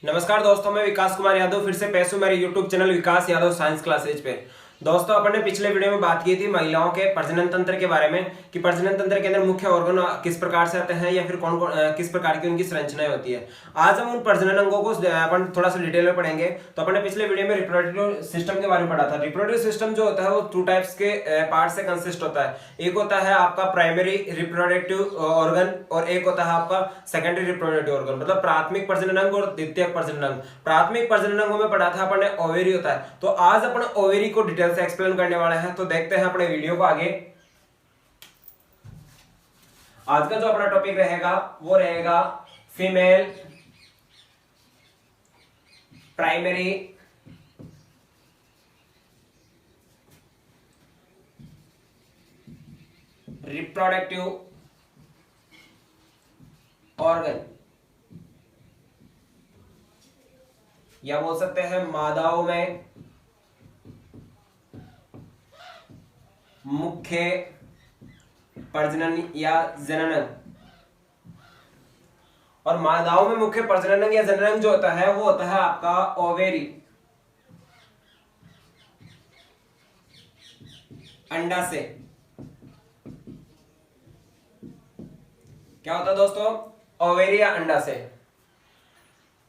नमस्कार दोस्तों, मैं विकास कुमार यादव फिर से पेश हूं मेरे YouTube चैनल विकास यादव साइंस क्लासेज पे। दोस्तों, अपन ने पिछले वीडियो में बात की थी महिलाओं के प्रजनन तंत्र के बारे में कि प्रजनन तंत्र के अंदर मुख्य ऑर्गन किस प्रकार से आते हैं या फिर कौन कौन किस प्रकार की उनकी संरचनाएं होती है। आज हम उन प्रजनन अंगों को अपन थोड़ा सा डिटेल में पढ़ेंगे। तो अपन ने पिछले वीडियो में रिप्रोडक्टिव सिस्टम के बारे में पढ़ा था। रिप्रोडक्टिव सिस्टम जो होता है वो टू टाइप्स के पार्ट से कंसिस्ट होता है। एक होता है आपका प्राइमरी रिप्रोडक्टिव ऑर्गन और एक होता है आपका सेकेंडरी रिप्रोडक्टिव ऑर्गन, मतलब प्राथमिक प्रजनन अंग और द्वितीयक प्रजनन अंग। प्राथमिक प्रजनन अंगों में पढ़ा था अपन ने ओवेरी होता है। तो आज अपन ओवेरी को डिटेल से एक्सप्लेन करने वाले हैं। तो देखते हैं अपने वीडियो को आगे। आज का जो अपना टॉपिक रहेगा वो रहेगा फीमेल प्राइमरी रिप्रोडक्टिव ऑर्गन, या बोल सकते हैं मादाओं में मुख्य प्रजनन या जनन। और मादाओं में मुख्य प्रजनन या जनन जो होता है वो होता है आपका ओवेरी, अंडाशय। क्या होता है दोस्तों? ओवेरी या अंडाशय।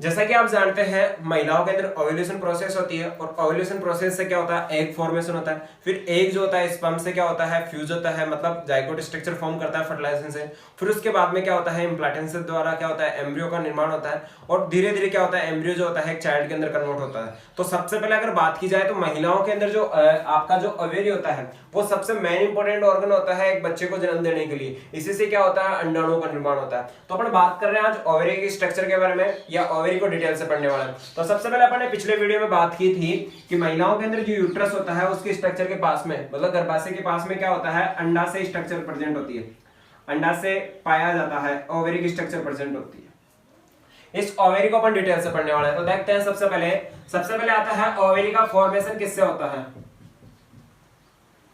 जैसा कि आप जानते हैं महिलाओं के अंदर ओव्यूलेशन प्रोसेस होती है और ओव्यूलेशन प्रोसेस से क्या होता है, एग फॉर्मेशन होता है। फिर एग जो होता है स्पर्म से क्या होता है, फ्यूज होता है, मतलब जाइगोट स्ट्रक्चर फॉर्म करता है फर्टिलाइजेशन से। फिर उसके बाद में क्या होता है, इम्प्लांटेशन द्वारा क्या होता है, एम्ब्रियो का निर्माण होता है और धीरे धीरे क्या होता है, एम्ब्रियो जो होता है एक चाइल्ड के अंदर कन्वर्ट होता है। तो सबसे पहले अगर बात की जाए तो महिलाओं के अंदर जो आपका जो ओवेरी होता है वो सबसे मेन इंपॉर्टेंट ऑर्गन होता है एक बच्चे को जन्म देने के लिए। इसी से क्या होता है, अंडाणुओं का निर्माण होता है। तो अपन बात कर रहे हैं आज ओवेरी के स्ट्रक्चर के बारे में या ओवेरी को डिटेल से पढ़ने वाला है। तो सबसे पहले अपन ने पिछले वीडियो में बात की थी कि महिलाओं के अंदर जो यूट्रस होता है उसके स्ट्रक्चर के पास में, मतलब गर्भाशय के पास में क्या होता है, अंडाशय स्ट्रक्चर प्रेजेंट होती है। अंडाशय पाया जाता है, ओवेरी की स्ट्रक्चर प्रेजेंट होती है। इस ओवेरी को अपन डिटेल से पढ़ने वाले हैं। तो देखते हैं सबसे पहले आता है ओवेरी का फॉर्मेशन किससे होता है।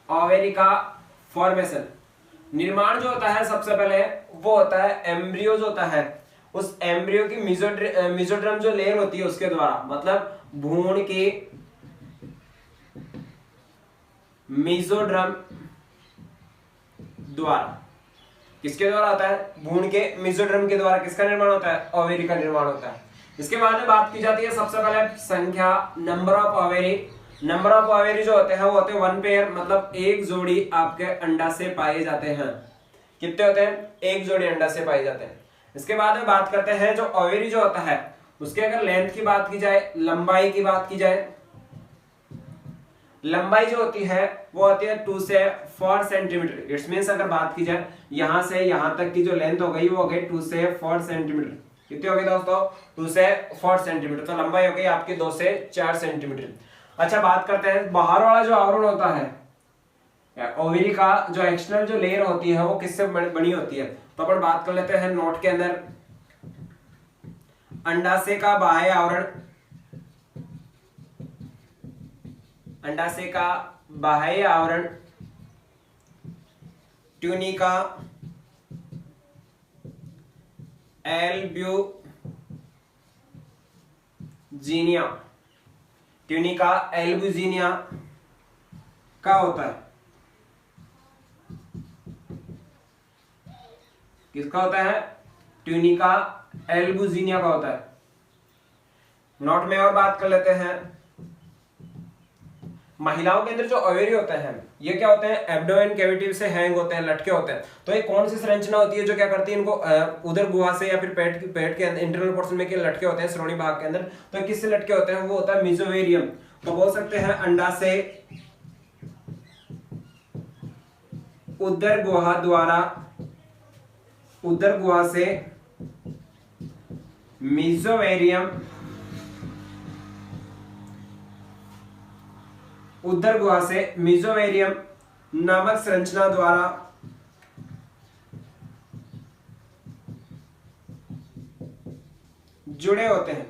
ओवेरी का फॉर्मेशन निर्माण जो होता है सबसे पहले वो होता है एम्ब्रियो जो होता है, उस एम्ब्रियो की मेसोड्रम जो लेयर होती है उसके द्वारा, मतलब भ्रूण की मेसोड्रम द्वारा। किसके द्वारा होता है? भ्रूण के मेसोड्रम के द्वारा किसका निर्माण होता है? ओवेरी का निर्माण होता है। इसके बाद में बात की जाती है सबसे पहले संख्या, number of ovary. Number of ovary जो होते हैं वो होते हैं 1 पेयर, मतलब एक जोड़ी आपके अंडाशय पाए जाते हैं। कितने होते हैं? एक जोड़ी अंडाशय पाए जाते हैं। इसके बाद में बात करते हैं जो ओवेरी जो होता है उसके अगर लेंथ की बात की जाए, लंबाई की बात की जाए, लंबाई जो होती है वो होती है 2 से 4 सेंटीमीटर। इट्स मींस अगर बात की जाए यहां से यहां तक की जो लेंथ हो गई वो हो गई 2 से 4 सेंटीमीटर। कितनी हो गई दोस्तों? 2 से 4 सेंटीमीटर। तो लंबाई हो गई आपकी 2 से 4 सेंटीमीटर। अच्छा, बात करते हैं बाहर वाला जो आवरण होता है ओवेरी का, जो एक्सटर्नल जो लेयर होती है वो किससे बनी होती है। तो अपन बात कर लेते हैं नोट के अंदर, अंडाशय का बाह्य आवरण, अंडाशय का बाह्य आवरण ट्यूनिका एल्ब्यूजिनिया, ट्यूनिका एल्ब्यूजिनिया का होता है। किसका होता है? ट्यूनिका एल्ब्यूजिनिया का होता है। नोट में और बात कर लेते हैं, महिलाओं के अंदर जो ओवेरी होते हैं ये क्या होते हैं, एब्डोमेन कैविटी से हैंग होते हैं, लटके होते हैं। तो ये कौन सी संरचना होती है जो क्या करती है, इनको उदर गुहा से या फिर पेट के इंटरनल पोर्शन में लटके होते हैं, श्रोणि भाग के अंदर। तो किससे लटके होते हैं? वो होता है मेसोवेरियम। तो बोल सकते हैं अंडाशय उदर गुहा द्वारा, उदर गुहा से मेसोवेरियम, उदर गुहा से मेसोवेरियम नामक संरचना द्वारा जुड़े होते हैं।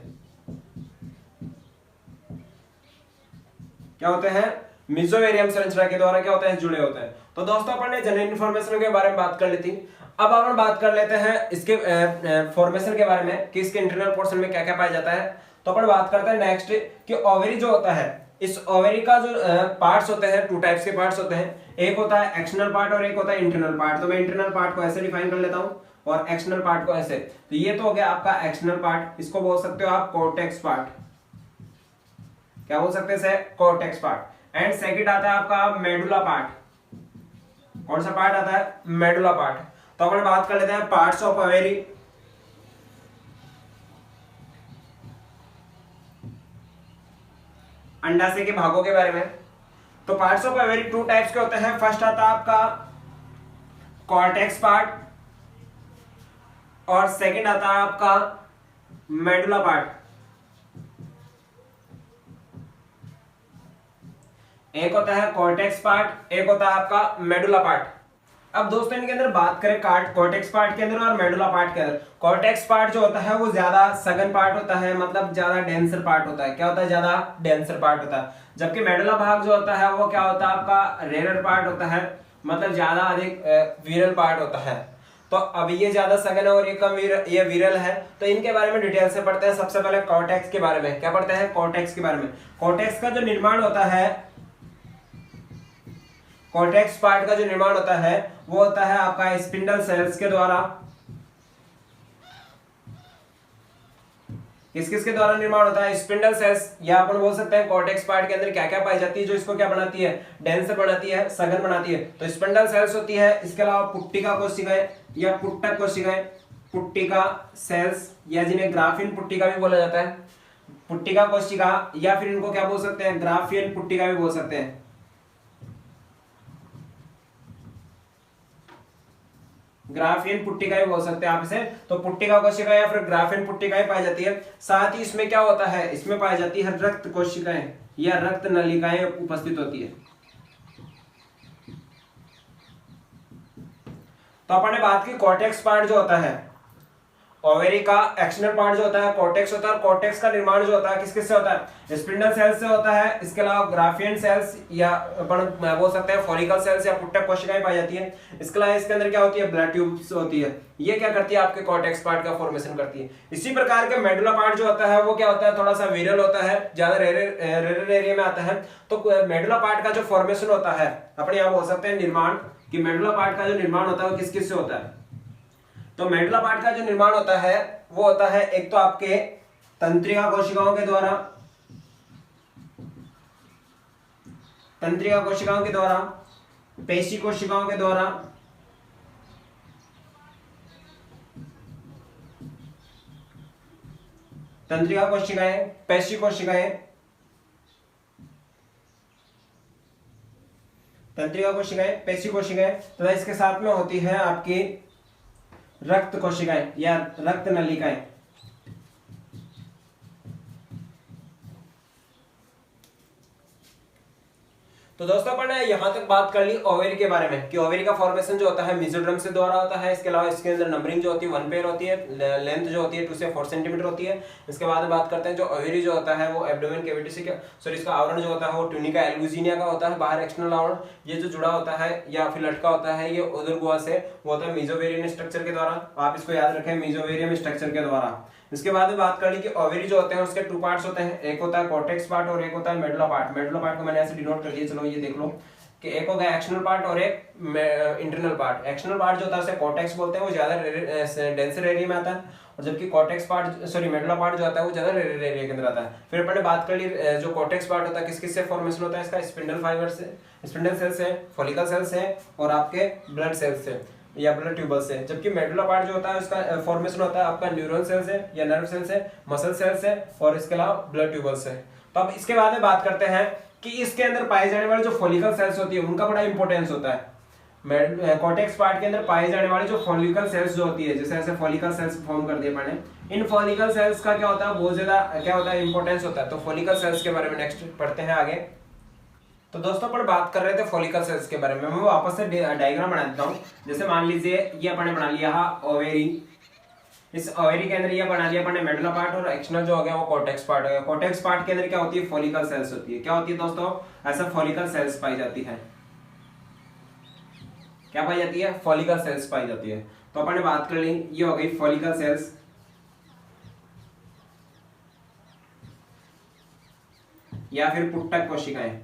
क्या होते हैं? मेसोवेरियम संरचना के द्वारा क्या होते हैं? जुड़े होते हैं। तो दोस्तों अपन ने जनरल इन्फॉर्मेशन के बारे में बात कर ली थी। अब अपन बात कर लेते हैं इसके फॉर्मेशन के बारे में कि इसके इंटरनल पोर्शन में क्या क्या पाया जाता है। तो अपन बात करते हैं नेक्स्ट कि ओवरी जो होता है, इस ओवरी का जो पार्ट्स होते हैं, टू टाइप्स के पार्ट्स होते हैं, एक होता है एक्सटर्नल पार्ट और एक होता है इंटरनल पार्ट। तो मैं इंटरनल पार्ट को ऐसे डिफाइन कर लेता हूं और एक्सटर्नल पार्ट को ऐसे। तो ये तो हो गया आपका एक्सटर्नल पार्ट, इसको बोल सकते हो आप कोर्टेक्स पार्ट। क्या बोल सकते हैं? Cortex part. एंड सेकंड आता है आपका मेडुला पार्ट। कौन सा पार्ट आता है? Medulla part. तो अपन बात कर लेते हैं पार्ट्स ऑफ ओवरी। अंडाशय के भागों के बारे में। तो parts of ovary two types के होते हैं। फर्स्ट आता है आपका कॉर्टेक्स पार्ट और सेकंड आता है आपका मेडुला पार्ट। एक होता है कॉर्टेक्स पार्ट, एक होता है आपका मेडुला पार्ट। अब दोस्तों इनके अंदर बात करें कॉर्टेक्स पार्ट के अंदर और मेडुला पार्ट के अंदर। कॉर्टेक्स पार्ट जो होता है वो ज्यादा सघन पार्ट होता है, मतलब ज्यादा डेंसर पार्ट होता है। क्या होता है? ज्यादा डेंसर पार्ट होता है। जबकि मेडुला भाग जो होता है वो क्या होता है? आपका रेयर पार्ट होता है, मतलब ज्यादा अधिक विरल पार्ट होता है। तो अब ये ज्यादा सघन है और ये कम ये विरल है। तो इनके बारे में डिटेल से पढ़ते हैं। सबसे पहले कॉर्टेक्स के बारे में। क्या पढ़ते हैं? कॉर्टेक्स के बारे में। कॉर्टेक्स का जो निर्माण होता है, कॉर्टेक्स पार्ट का जो निर्माण होता है वो होता है आपका स्पिंडल सेल्स के द्वारा। किस किस के द्वारा निर्माण होता है? Spindle cells. या अपन बोल सकते हैं कॉर्टेक्स पार्ट के अंदर क्या क्या पाई जाती है जो इसको क्या बनाती है? डेंसर बनाती है, सघन बनाती है। तो स्पिंडल सेल्स होती है। इसके अलावा पुट्टिका कोशिकाएं या पुट्टक कोशिकाएं, पुट्टिका सेल्स या जिन्हें ग्राफिन पुट्टिका भी बोला जाता है, पुट्टिका कोशिका, या फिर इनको क्या बोल सकते हैं? ग्राफियन पुट्टिका भी बोल सकते हैं। ग्राफियन पुट्टिका भी बोल सकते हैं आप इसे। तो पुट्टिका कोशिका या फिर ग्राफियन पुट्टिकाएं पाई जाती है। साथ ही इसमें क्या होता है? इसमें पाई जाती है रक्त कोशिकाएं या रक्त नलिकाएं उपस्थित होती है। तो अपन ने बात की कॉर्टेक्स पार्ट जो होता है, ओवेरी का एक्सटर्नल पार्ट जो होता है कॉर्टेक्स होता है। कॉर्टेक्स का निर्माण जो होता है किस किस से होता है? स्पिंडल सेल्स से होता है। इसके अलावा ग्राफियन सेल्स या अपन बोल सकते हैं फॉलिकल सेल्स या पुट्टक कोशिकाएं पाई जाती हैं। इसके अलावा इसके अंदर क्या होती है? ब्लड ट्यूब्स होती है। ये क्या करती है? आपके कॉर्टेक्स पार्ट का फॉर्मेशन करती है। इसी प्रकार के मेडुला पार्ट जो होता है वो क्या होता है? थोड़ा सा विरल होता है, ज्यादा रेयर एरिया में आता है। तो मेडुला पार्ट का जो फॉर्मेशन होता है, अपने यहाँ बोल सकते हैं निर्माण, कि मेडुला पार्ट का जो निर्माण होता है वो किस किस से होता है? तो मेडुला पार्ट का जो निर्माण होता है वो होता है एक तो आपके तंत्रिका कोशिकाओं के द्वारा, तंत्रिका कोशिकाओं के द्वारा, पेशी कोशिकाओं के द्वारा, तंत्रिका कोशिकाएं, पेशी कोशिकाएं, तंत्रिका कोशिकाएं, पेशी कोशिकाएं तथा इसके साथ में होती है आपकी रक्त कोशिकाएं या रक्त नलिकाएं। तो दोस्तों अपन ने यहां तक बात कर ली ओवेरी के बारे में कि ओवेरी का फॉर्मेशन जो होता है मेसोड्रम से द्वारा होता है। इसके अलावा इसके अंदर नंबरिंग जो होती है 1 पेयर होती है, लेंथ जो होती है 2 से 4 सेंटीमीटर होती है। इसके बाद में बात करते हैं जो ओवेरी जो होता है वो एब्डोमेन कैविटी से क्या सॉरी इसका आवरण जो होता है वो ट्यूनिका एल्बुजिनिया का होता है, बाहर एक्सटर्नल आवरण। ये जो जुड़ा होता है या फिर लटका होता है ये उदर गुहा से वो होता है मेसोवेरियन स्ट्रक्चर के द्वारा। आप इसको याद रखें, मेसोवेरियम स्ट्रक्चर के द्वारा। इसके बाद में बात कर ली कि ओवेरी जो होते हैं उसके 2 पार्ट्स होते हैं, एक होता है कॉर्टेक्स पार्ट और एक होता है मेडुला पार्ट। मेडुला पार्ट को मैंने ऐसे डिनोट कर दिया, चलो ये देख लो कि एक हो गया एक्सटर्नल पार्ट और एक इंटरनल पार्ट। एक्सटर्नल पार्ट जो होता है उसे कॉर्टेक्स बोलते हैं, वो ज्यादा डेंसर एरिया में आता है, और जबकि cortex part sorry medulla part जो आता है वो ज्यादा रेयर एरिया के अंदर आता है। फिर अपन ने बात कर ली जो कॉर्टेक्स पार्ट होता है किस किस से फॉर्मेशन होता है इसका? स्पिंडल फाइबर से, स्पिंडल सेल्स से, फॉलिकल सेल्स से और आपके ब्लड सेल्स से या ब्लड ट्यूबल से। जबकि मेडुला पार्ट जो होता है उसका फॉर्मेशन होता है आपका न्यूरॉन सेल से या नर्व सेल से, मसल सेल से और इसके अलावा ब्लड ट्यूबल से। तो अब इसके बाद में बात करते हैं कि इसके अंदर पाए जाने वाले जो फॉलिकल सेल्स होती है उनका बड़ा इंपॉर्टेंस होता है। कॉर्टेक्स पार्ट के अंदर पाए जाने वाली जो फॉलिकल सेल्स जो होती है, जैसे ऐसे फॉलिकल सेल्स फॉर्म कर दिए मैंने, इन फॉलिकल सेल्स का क्या होता है? बहुत ज्यादा क्या होता है? इंपॉर्टेंस होता है। तो फॉलिकल सेल्स के बारे में नेक्स्ट पढ़ते हैं आगे। तो दोस्तों अपन बात कर रहे थे फॉलिकल सेल्स के बारे में। मैं वापस से डायग्राम बना देता हूँ। जैसे मान लीजिए ये अपन ने बना लिया ओवेरी, इस ओवेरी के अंदर ये बना लिया अपन ने मेडुला पार्ट और एक्सटर्नल जो हो गया वो कॉर्टेक्स पार्ट हो गया। कॉर्टेक्स पार्ट के अंदर क्या होती है? फॉलिकल सेल्स होती है। क्या होती है दोस्तों? ऐसा फॉलिकल सेल्स पाई जाती है। क्या पाई जाती है? फॉलिकल सेल्स पाई जाती है। तो अपन ने बात कर ली, ये हो गई फॉलिकल सेल्स। या फिर पुट्टक कोशिकाएं,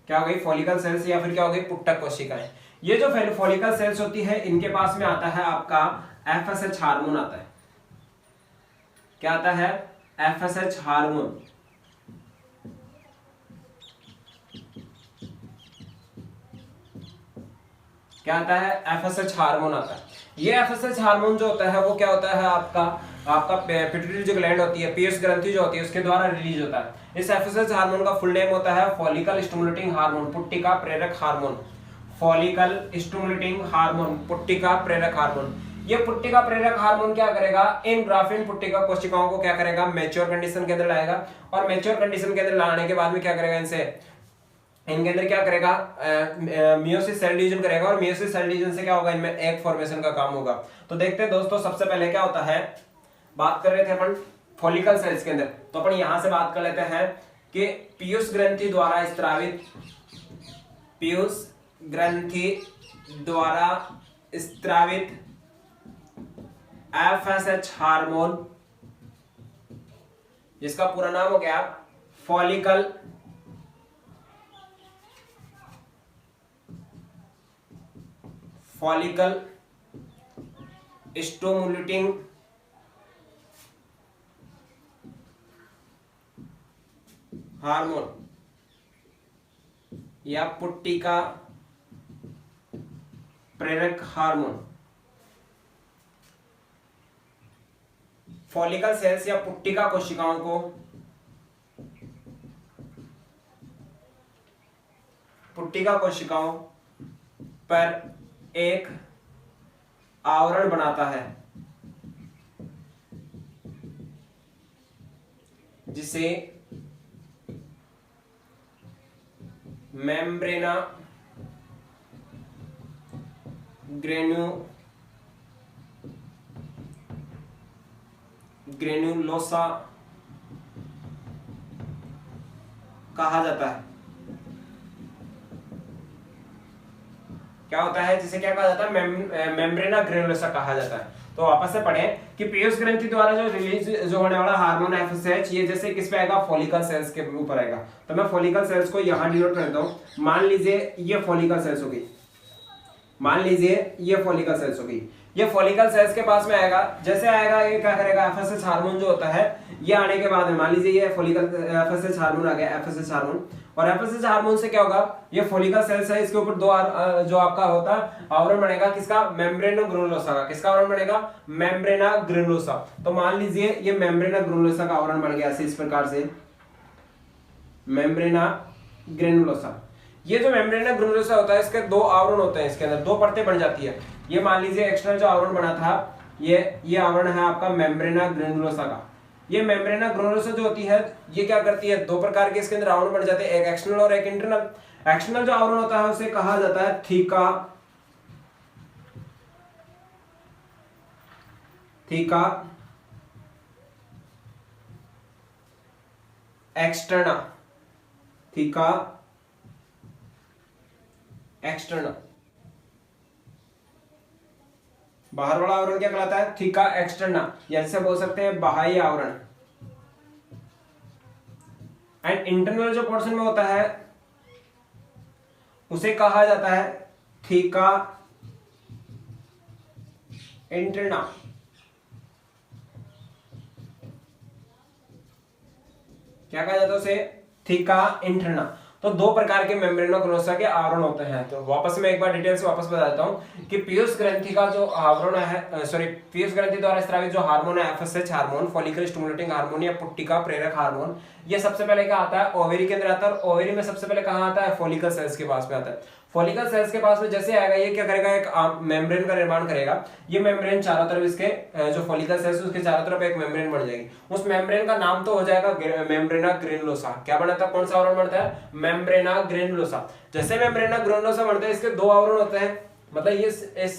क्या हो गई फॉलिकल सेल्स या फिर क्या हो गई पुट्टक कोशिकाएं। ये जो फॉलिकल सेल्स होती है इनके पास में आता है आपका FSH हार्मोन आता है। क्या आता है? FSH hormone. क्या आता है? FSH हार्मोन आता है। ये FSH हार्मोन जो होता है वो क्या होता है आपका पिट्यूटरी जो ग्लैंड होती है, पीयूष ग्रंथि जो होती है उसके द्वारा रिलीज होता है। इस FSH हार्मोन का फुल नेम होता है फॉलिकल स्टिमुलेटिंग हार्मोन, पुट्टिका प्रेरक हार्मोन। फॉलिकल स्टिमुलेटिंग हार्मोन, पुट्टिका प्रेरक हार्मोन। ये पुट्टिका प्रेरक हार्मोन क्या करेगा? इन ग्राफिन पुट्टिका कोशिकाओं को क्या करेगा? मैच्योर कंडीशन के अंदर लाएगा, और मैच्योर कंडीशन के अंदर लाने के बाद में क्या करेगा? इनके अंदर क्या करेगा? मियोसिस सेल डिवीजन करेगा, और मियोसिस सेल डिवीजन से क्या होगा? इनमें एग फॉर्मेशन का काम होगा। तो देखते हैं दोस्तों, सबसे पहले क्या होता है, बात कर रहे थे अपन फॉलिकल सेल्स के अंदर, तो अपन यहां से बात कर लेते हैं कि पीयूष ग्रंथि द्वारा स्त्रावित, पीयूष ग्रंथि द्वारा स्त्रावित FSH हार्मोन, जिसका पूरा नाम हो गया फॉलिकल स्टिमुलेटिंग हार्मोन या पुट्टिका प्रेरक हार्मोन। फॉलिकल सेल्स या पुट्टिका कोशिकाओं को पर एक आवरण बनाता है जिसे मेम्ब्रेना ग्रेन्युलोसा कहा जाता है। क्या होता है? जिसे क्या कहा जाता है? मेम्ब्रेना ग्रेन्युलोसा कहा जाता है। तो वापस से पढ़ें कि पीयूष ग्रंथि द्वारा जो रिलीज जो होने वाला हार्मोन FSH, ये जैसे किस पे आएगा? फॉलिकल सेल्स के ऊपर आएगा। तो मैं फॉलिकल सेल्स को यहां डिनोट कर देता हूं। मान लीजिए ये फॉलिकल सेल्स हो गई, मान लीजिए ये फॉलिकल सेल्स हो गई। ये फॉलिकल सेल्स के पास में आएगा, जैसे आएगा ये क्या करेगा? FSH हार्मोन जो होता है ये आने के बाद में, मान लीजिए ये फॉलिकल FSH हार्मोन आ गया, FSH हार्मोन, और FSH हार्मोन से क्या होगा? ये फॉलिकल सेल्स है, इसके ऊपर दो जो आपका होता है आवरण बनेगा, किसका? मेम्ब्रेना ग्रेन्युलोसा का। किसका आवरण बनेगा? मेम्ब्रेना ग्रेन्युलोसा। तो मान लीजिए ये मेम्ब्रेना ग्रेन्युलोसा का आवरण बन गया ऐसे, इस प्रकार से मेम्ब्रेना ग्रेन्युलोसा। ये जो मेम्ब्रेना ग्रेन्युलोसा होता है इसके दो आवरण होते हैं, इसके अंदर दो परतें बन जाती है। ये मान लीजिए एक्सटर्नल जो आवरण बना था ये आवरण है आपका मेम्ब्रेना ग्रेन्युलोसा का। ये मेम्ब्रेना ग्रेन्युलोसा जो होती है ये क्या करती है? दो प्रकार के इसके अंदर आवरण बन जाते हैं, एक एक्सटर्नल और एक इंटरनल। एक्सटर्नल जो आवरण होता है उसे कहा जाता है थीका एक्सटर्ना, थीका एक्सटर्ना। बाहर वाला आवरण क्या कहलाता है? थीका एक्सटर्ना, या जैसे बोल सकते हैं बाह्य आवरण। एंड इंटरनल जो पोर्शन में होता है उसे कहा जाता है थीका इंटरना। क्या कहा जाता है उसे? Theca interna. तो दो प्रकार के मेम्ब्रेना ग्रेन्युलोसा के आवरण होते हैं। तो वापस मैं एक बार डिटेल से वापस बता देता हूं कि पीयूष ग्रंथि का जो आवरण है, पीयूष ग्रंथि द्वारा स्रावित जो हार्मोन है FSH hormone, follicle stimulating hormone या पुट्टिका प्रेरक हार्मोन, ये सबसे पहले क्या आता है? ओवेरी के अंदर आता है। और ओवेरी में सबसे पहले कहां आता है? फॉलिकल सेल्स के पास में आता है। फॉलिकल सेल्स के पास में जैसे आएगा ये क्या करेगा? एक मेम्ब्रेन का निर्माण करेगा। ये मेम्ब्रेन चारों तरफ, इसके जो फॉलिकल सेल्स उसके चारों तरफ एक मेम्ब्रेन बन जाएगी। उस मेम्ब्रेन का नाम तो हो जाएगा मेम्ब्रेना ग्रेन्युलोसा। क्या बनता है? कौन सा आवरण बनता है? मेम्ब्रेना ग्रेन्युलोसा। जैसे मेम्ब्रेना ग्रेन्युलोसा बनता है इसके दो आवरण होते हैं, मतलब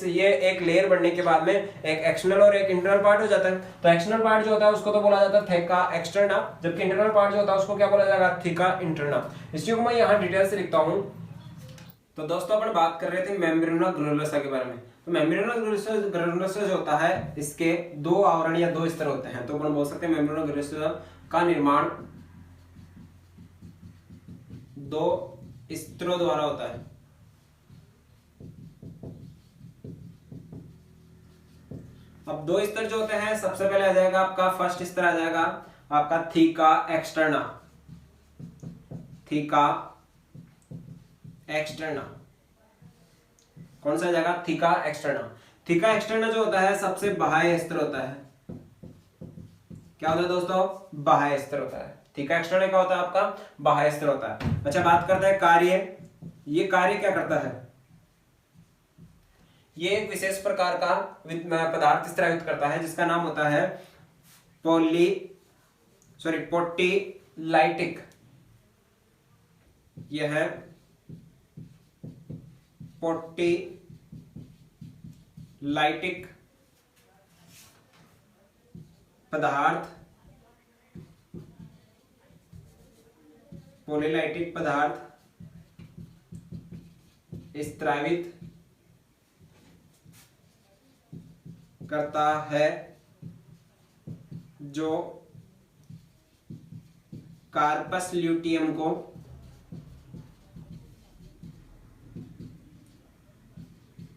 ये एक लेयर बनने के बाद में एक एक्सटर्नल और एक इंटरनल पार्ट हो जाता है। तो एक्सटर्नल पार्ट जो होता है उसको तो बोला जाता है थीका एक्सटर्ना, जबकि इंटरनल पार्ट जो होता है उसको क्या बोला जाएगा? Theca interna. इस चीज को मैं यहाँ डिटेल से लिखता हूँ तो दोस्तों अपन बात कर रहे थे मेम्ब्रेना ग्रेनुलोसा के बारे में। तो मेम्ब्रेना ग्रेनुलोसा जो होता है इसके दो आवरण या दो स्तर होते हैं। तो अपन बोल सकते हैं मेम्ब्रेना ग्रेनुलोसा का निर्माण दो स्तरों द्वारा होता है। अब दो स्तर जो होते हैं, सबसे पहले आ जाएगा आपका फर्स्ट स्तर आ जाएगा आपका थीका एक्सटर्ना। थीका एक्सटर्ना कौन सा आ जाएगा? Theca externa. थीका एक्सटर्ना जो होता है सबसे बाह्य स्तर होता है। क्या होता है दोस्तों? बाह्य स्तर होता है। थीका एक्सटर्ना क्या होता है? आपका बाह्य स्तर होता है। अच्छा, बात करते हैं कार्य। ये कार्य क्या करता है? ये एक विशेष प्रकार का पदार्थ स्रावित करता है जिसका नाम होता है पोटीलाइटिक। यह है पोटीलाइटिक पदार्थ। पोलीलाइटिक पदार्थ स्रावित करता है जो कार्पस ल्यूटियम को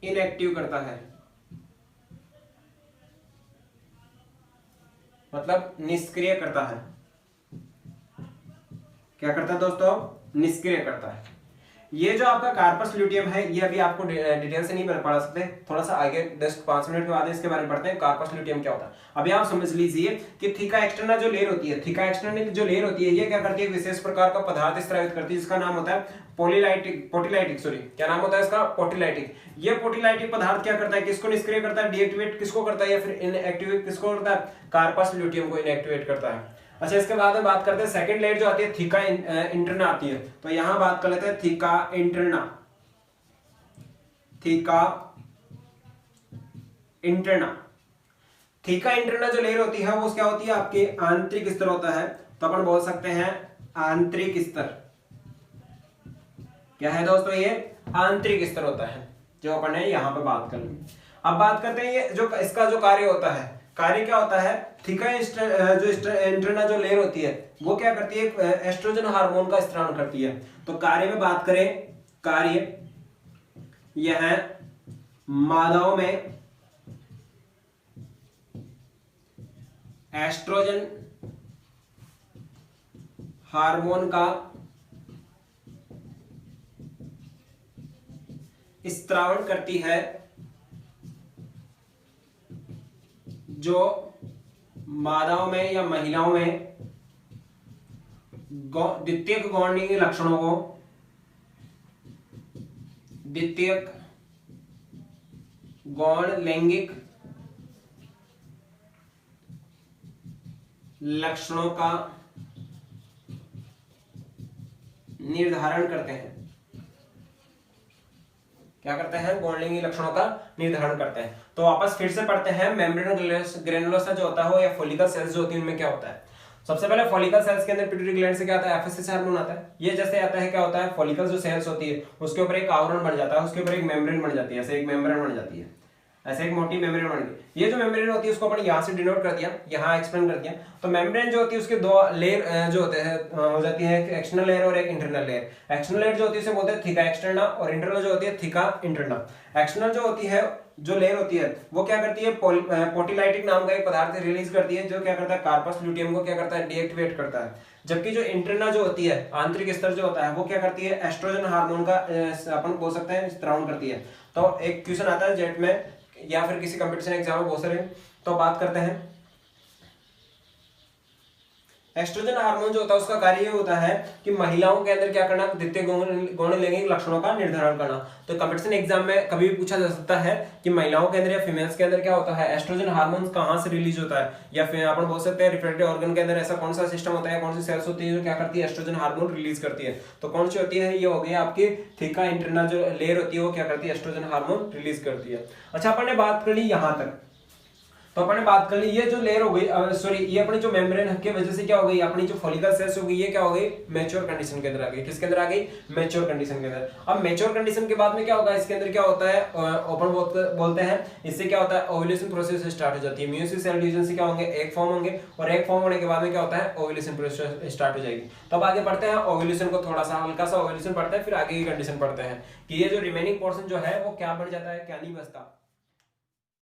इनएक्टिव करता है, मतलब निष्क्रिय करता है। क्या करता है दोस्तों? निष्क्रिय करता है। ये जो आपका कार्पस ल्यूटियम है, ये अभी आपको डिटेल से नहीं पढ़ा सकते, थोड़ा सा आगे 10-5 मिनट के बाद इसके बारे में पढ़ते हैं कार्पस ल्यूटियम क्या होता है। अभी आप समझ लीजिए कि थीका एक्सटर्ना जो लेयर होती है, थीका एक्सटर्ना जो लेयर होती है, ये क्या करती है? विशेष प्रकार का पदार्थ स्रावित करती है जिसका नाम होता है पोटीलाइटिक। सॉरी, क्या नाम होता है इसका? पोटीलाइटिक। ये पोटीलाइटिक पदार्थ क्या करता है? किसको निष्क्रिय करता है? डीएक्टिवेट किसको करता है या फिर इनएक्टिवेट किसको करता है? कार्पस ल्यूटियम को इनएक्टिवेट करता है। अच्छा, इसके बाद में बात करते हैं सेकंड लेयर जो आती है थीका इंटरना आती है। तो यहां बात कर लेते हैं थीका इंटरना। थीका इंटरना जो लेयर होती है वो क्या होती है? आपके आंतरिक स्तर होता है। तो अपन बोल सकते हैं आंतरिक स्तर। क्या है दोस्तों? ये आंतरिक स्तर होता है जो अपन ने यहां पे बात कर ली। अब बात करते हैं ये जो इसका जो कार्य होता है। कार्य क्या होता है? थीका जो इंटरना जो लेयर होती है वो क्या करती है? एस्ट्रोजन हार्मोन का स्त्राव करती है। तो कार्य में बात करें, कार्य यह मादाओं में एस्ट्रोजन हार्मोन का स्त्रावण करती है जो मादाओं में या महिलाओं में द्वितीयक गौण लैंगिक लक्षणों को द्वितीयक गौण लैंगिक लक्षणों का निर्धारण करते हैं। क्या करते हैं? गौण लैंगिक लक्षणों का निर्धारण करते हैं। तो वापस फिर से पढ़ते हैं। मेम्ब्रेना ग्रेनुलोसा जो होता है या फॉलिकल सेल्स जो होती है उनमें क्या होता है? सबसे पहले फॉलिकल सेल्स के अंदर पिट्यूटरी ग्लैंड से क्या आता है? एफएसएच हार्मोन आता है। ये जैसे आता है क्या होता है? फॉलिकल जो सेल्स होती है उसके ऊपर एक आवरण बन जाता है, उसके ऊपर एक मेम्ब्रेन बन जाती है, ऐसे एक मेम्ब्रेन बन जाती है, ऐसे एक मोटी मेम्ब्रेन बन गई। ये जो मेम्ब्रेन होती है उसको अपन यहाँ से डिनोट कर दिया, यहाँ एक्सप्लेन कर दिया। तो मेम्ब्रेन जो होती है उसके दो लेयर जो होते हैं हो जाती है, एक एक्सटर्नल लेयर और एक इंटरनल लेयर। एक्सटर्नल लेयर जो होती है उसे बोलते हैं थीका एक्सटर्ना और इंटरनल जो होती है थीका इंटरना। एक्सटर्नल जो होती है जो लेयर होती है वो क्या करती है? पोटीलाइटिक नाम का एक पदार्थ रिलीज करती है जो क्या करता है? कार्पस ल्यूटियम को क्या करता है? डीएक्टिवेट करता है। जबकि जो इंटरना जो होती है आंतरिक स्तर जो होता है वो क्या करती है? एस्ट्रोजन हार्मोन का अपन बोल सकते हैं स्त्राव करती है। तो एक क्वेश्चन आता है जेट में या फिर किसी कंपटीशन एग्जाम में बहुत सारे। तो बात करते हैं एस्ट्रोजन हार्मोन जो होता है उसका कार्य ये होता है कि महिलाओं के अंदर क्या करना? द्वितीय गौण लैंगिक लक्षणों का निर्धारण करना। तो कंपटीशन एग्जाम में कभी भी पूछा जा सकता है कि महिलाओं के अंदर या फीमेल्स के अंदर क्या होता है? एस्ट्रोजन हार्मोन कहां से रिलीज होता है, या फिर अपन बोल सकते हैं रिप्रोडक्टिव ऑर्गन के अंदर ऐसा कौन सा सिस्टम होता है, कौन सी सेल्स होती है जो क्या करती है? एस्ट्रोजन हार्मोन रिलीज करती है। तो कौन सी होती है? ये हो गई आपकी थीका इंटरना जो लेयर होती है वो क्या करती है? एस्ट्रोजन हार्मोन रिलीज करती है। अच्छा, अपन ने बात कर ली यहां तक। तो अपन ने बात कर ली, ये जो लेयर हो गई, सॉरी ये अपनी जो मेम्ब्रेन की वजह से क्या हो गई, अपनी जो फॉलिकल सेल्स हो गई ये क्या हो गई, मैच्योर कंडीशन के अंदर आ गई। किसके अंदर आ गई, मैच्योर कंडीशन के अंदर। अब मैच्योर कंडीशन के बाद में क्या होगा, इसके अंदर क्या होता है, ओपन बोलते हैं, इससे क्या होता है, ओव्यूलेशन प्रोसेस स्टार्ट हो जाती है। मेयोसिस सेल डिवीजन से क्या होंगे, एग फॉर्म होंगे, और एग फॉर्म होने के बाद में क्या होता है, ओव्यूलेशन प्रोसेस स्टार्ट हो जाएगी। तब आगे बढ़ते हैं ओव्यूलेशन को, थोड़ा सा हल्का सा ओव्यूलेशन पढ़ते हैं, फिर आगे की कंडीशन पढ़ते हैं कि ये जो रिमेनिंग पोर्शन जो है वो क्या बढ़ जाता है, क्या नहीं बचता।